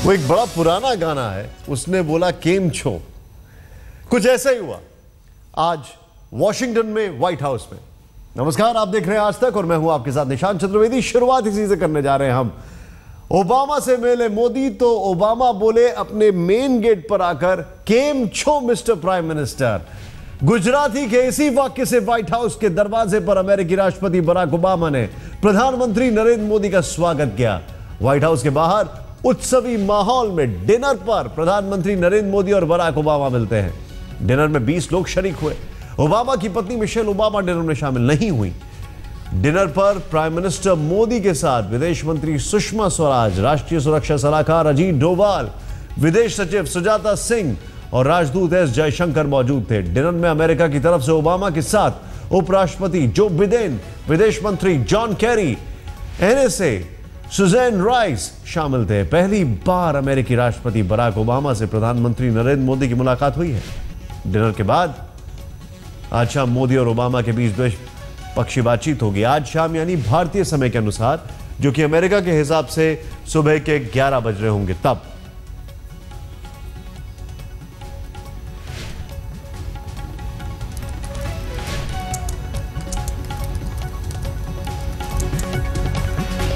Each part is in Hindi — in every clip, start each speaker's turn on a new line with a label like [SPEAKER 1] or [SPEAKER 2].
[SPEAKER 1] वो एक बड़ा पुराना गाना है, उसने बोला केम छो। कुछ ऐसा ही हुआ आज वॉशिंगटन में, व्हाइट हाउस में। नमस्कार, आप देख रहे हैं आज तक और मैं हूं आपके साथ निशांत चतुर्वेदी। शुरुआत इसी से करने जा रहे हैं हम। ओबामा से मिले मोदी तो ओबामा बोले अपने मेन गेट पर आकर केम छो मिस्टर प्राइम मिनिस्टर। गुजराती के इसी वाक्य से व्हाइट हाउस के दरवाजे पर अमेरिकी राष्ट्रपति बराक ओबामा ने प्रधानमंत्री नरेंद्र मोदी का स्वागत किया। व्हाइट हाउस के बाहर उत्सवी माहौल में डिनर पर प्रधानमंत्री नरेंद्र मोदी और बराक ओबामा मिलते हैं। डिनर में 20 लोग शरीक हुए। ओबामा की पत्नी मिशेल ओबामा डिनर में शामिल नहीं हुई। डिनर पर प्राइम मिनिस्टर मोदी के साथ विदेश मंत्री सुषमा स्वराज, राष्ट्रीय सुरक्षा सलाहकार अजीत डोभाल, विदेश सचिव सुजाता सिंह और राजदूत एस जयशंकर मौजूद थे। डिनर में अमेरिका की तरफ से ओबामा के साथ उपराष्ट्रपति जो बिडेन, विदेश मंत्री John Kerry, NSA Susan Rice शामिल थे। पहली बार अमेरिकी राष्ट्रपति बराक ओबामा से प्रधानमंत्री नरेंद्र मोदी की मुलाकात हुई है। डिनर के बाद आज शाम मोदी और ओबामा के बीच द्विपक्षीय बातचीत होगी। आज शाम यानी भारतीय समय के अनुसार, जो कि अमेरिका के हिसाब से सुबह के 11 बज रहे होंगे तब।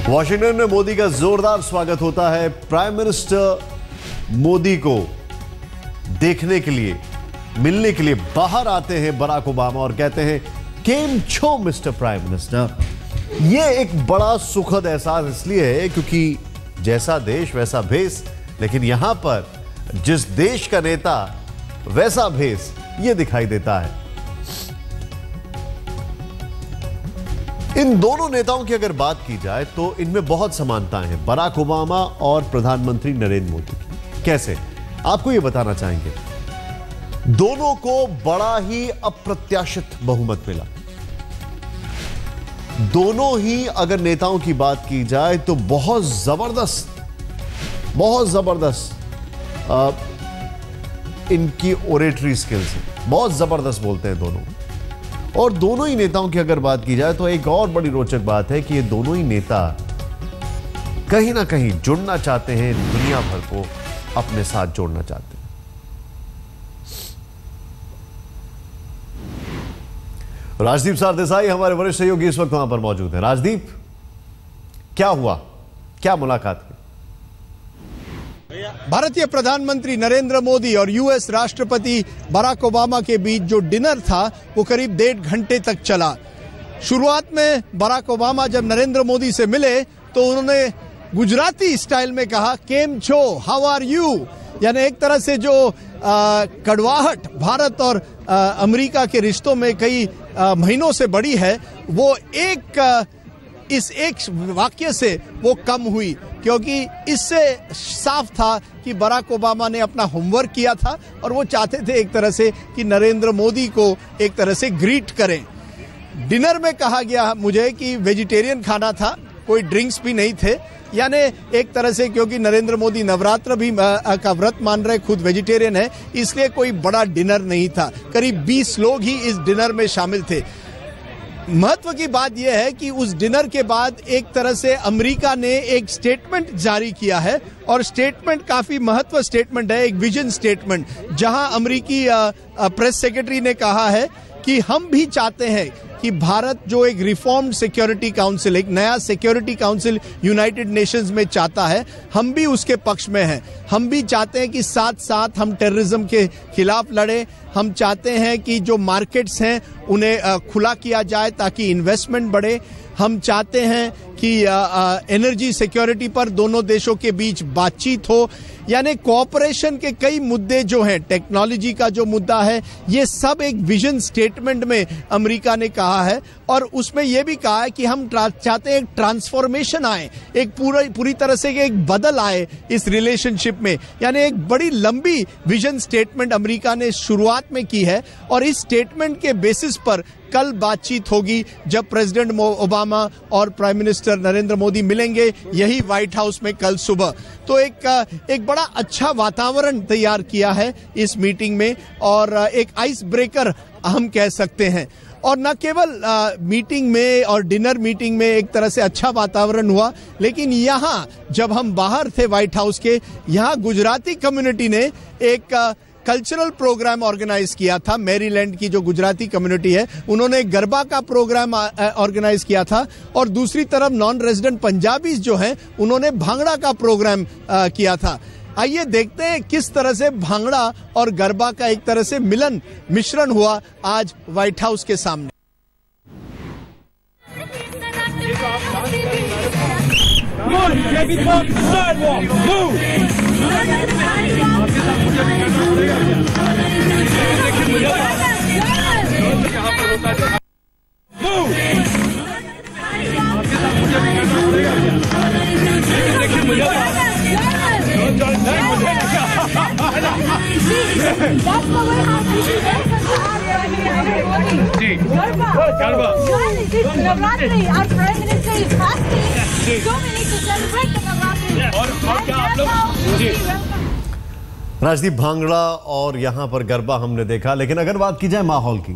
[SPEAKER 1] वॉशिंगटन में मोदी का जोरदार स्वागत होता है। प्राइम मिनिस्टर मोदी को देखने के लिए, मिलने के लिए बाहर आते हैं बराक ओबामा और कहते हैं केम छो मिस्टर प्राइम मिनिस्टर। यह एक बड़ा सुखद एहसास इसलिए है क्योंकि जैसा देश वैसा भेस, लेकिन यहां पर जिस देश का नेता वैसा भेस, यह दिखाई देता है। इन दोनों नेताओं की अगर बात की जाए तो इनमें बहुत समानताएं हैं, बराक ओबामा और प्रधानमंत्री नरेंद्र मोदी। कैसे, आपको यह बताना चाहेंगे। दोनों को बड़ा ही अप्रत्याशित बहुमत मिला। दोनों ही अगर नेताओं की बात की जाए तो बहुत जबरदस्त इनकी ओरेटरी स्किल्स है, बहुत जबरदस्त बोलते हैं दोनों। और दोनों ही नेताओं की अगर बात की जाए तो एक और बड़ी रोचक बात है कि ये दोनों ही नेता कहीं ना कहीं जुड़ना चाहते हैं, दुनिया भर को अपने साथ जोड़ना चाहते हैं। राजदीप सरदेसाई हमारे वरिष्ठ सहयोगी इस वक्त वहां पर मौजूद हैं। राजदीप, क्या हुआ, क्या मुलाकात हुई?
[SPEAKER 2] भारतीय प्रधानमंत्री नरेंद्र मोदी और यूएस राष्ट्रपति बराक ओबामा के बीच जो डिनर था वो करीब 1.5 घंटे तक चला। शुरुआत में बराक ओबामा जब नरेंद्र मोदी से मिले तो उन्होंने गुजराती स्टाइल में कहा केम छो, हाउ आर यू, यानी एक तरह से जो कड़वाहट भारत और अमेरिका के रिश्तों में कई महीनों से बड़ी है, वो इस एक वाक्य से वो कम हुई, क्योंकि इससे साफ था कि बराक ओबामा ने अपना होमवर्क किया था और वो चाहते थे एक तरह से कि नरेंद्र मोदी को एक तरह से ग्रीट करें। डिनर में कहा गया मुझे कि वेजिटेरियन खाना था, कोई ड्रिंक्स भी नहीं थे, यानी एक तरह से क्योंकि नरेंद्र मोदी नवरात्र भी का व्रत मान रहे, खुद वेजिटेरियन है, इसलिए कोई बड़ा डिनर नहीं था। करीब 20 लोग ही इस डिनर में शामिल थे। महत्व की बात यह है कि उस डिनर के बाद एक तरह से अमेरिका ने एक स्टेटमेंट जारी किया है और स्टेटमेंट काफी महत्व स्टेटमेंट है, एक विजन स्टेटमेंट, जहां अमेरिकी प्रेस सेक्रेटरी ने कहा है कि हम भी चाहते हैं कि भारत जो एक रिफॉर्म्ड सिक्योरिटी काउंसिल, एक नया सिक्योरिटी काउंसिल यूनाइटेड नेशंस में चाहता है, हम भी उसके पक्ष में हैं। हम भी चाहते हैं कि साथ साथ हम टेररिज्म के खिलाफ लड़ें। हम चाहते हैं कि जो मार्केट्स हैं उन्हें खुला किया जाए ताकि इन्वेस्टमेंट बढ़े। हम चाहते हैं कि एनर्जी सिक्योरिटी पर दोनों देशों के बीच बातचीत हो, यानी कोऑपरेशन के कई मुद्दे जो हैं, टेक्नोलॉजी का जो मुद्दा है, ये सब एक विजन स्टेटमेंट में अमेरिका ने कहा है। और उसमें यह भी कहा है कि हम चाहते हैं एक ट्रांसफॉर्मेशन आए, एक पूरी तरह से एक बदल आए इस रिलेशनशिप में, यानी एक बड़ी लंबी विजन स्टेटमेंट अमेरिका ने शुरुआत में की है। और इस स्टेटमेंट के बेसिस पर कल बातचीत होगी जब प्रेसिडेंट ओबामा और प्राइम मिनिस्टर नरेंद्र मोदी मिलेंगे यही व्हाइट हाउस में कल सुबह। तो एक बड़ा अच्छा वातावरण तैयार किया है इस मीटिंग में और एक आइस ब्रेकर हम कह सकते हैं। और न केवल मीटिंग में और डिनर मीटिंग में एक तरह से अच्छा वातावरण हुआ, लेकिन यहाँ जब हम बाहर थे व्हाइट हाउस के, यहाँ गुजराती कम्युनिटी ने एक कल्चरल प्रोग्राम ऑर्गेनाइज किया था। मैरीलैंड की जो गुजराती कम्युनिटी है उन्होंने एक गरबा का प्रोग्राम ऑर्गेनाइज किया था, और दूसरी तरफ नॉन रेजिडेंट पंजाबीज जो हैं उन्होंने भांगड़ा का प्रोग्राम किया था। आइए देखते हैं किस तरह से भांगड़ा और गरबा का एक तरह से मिश्रण हुआ आज व्हाइट हाउस के सामने।
[SPEAKER 3] Navratri, our Prime Minister is fasting, so we need to celebrate the Navratri. और क्या आप लोग
[SPEAKER 1] राजदीप, भांगड़ा और यहां पर गरबा हमने देखा, लेकिन अगर बात की जाए माहौल की,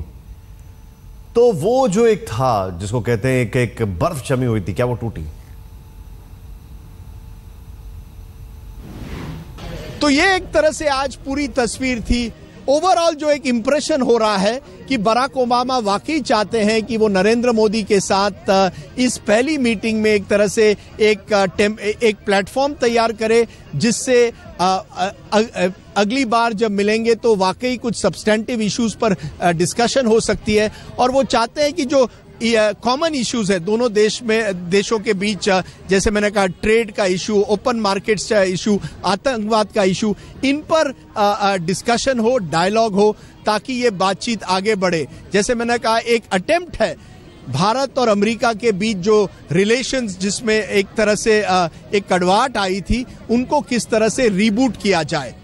[SPEAKER 1] तो वो जो एक था जिसको कहते हैं एक बर्फ जमी हुई थी, क्या वो टूटी?
[SPEAKER 2] तो ये एक तरह से आज पूरी तस्वीर थी। ओवरऑल जो एक इंप्रेशन हो रहा है कि बराक ओबामा वाकई चाहते हैं कि वो नरेंद्र मोदी के साथ इस पहली मीटिंग में एक तरह से एक प्लेटफॉर्म तैयार करे, जिससे अगली बार जब मिलेंगे तो वाकई कुछ सब्सटेंटिव इश्यूज पर डिस्कशन हो सकती है। और वो चाहते हैं कि जो कॉमन इश्यूज है दोनों देशों के बीच, जैसे मैंने कहा ट्रेड का इशू, ओपन मार्केट्स का इशू, आतंकवाद का इशू, इन पर डिस्कशन हो, डायलॉग हो, ताकि ये बातचीत आगे बढ़े। जैसे मैंने कहा एक अटेम्प्ट है भारत और अमेरिका के बीच जो रिलेशंस जिसमें एक तरह से एक कड़वाहट आई थी, उनको किस तरह से रीबूट किया जाए।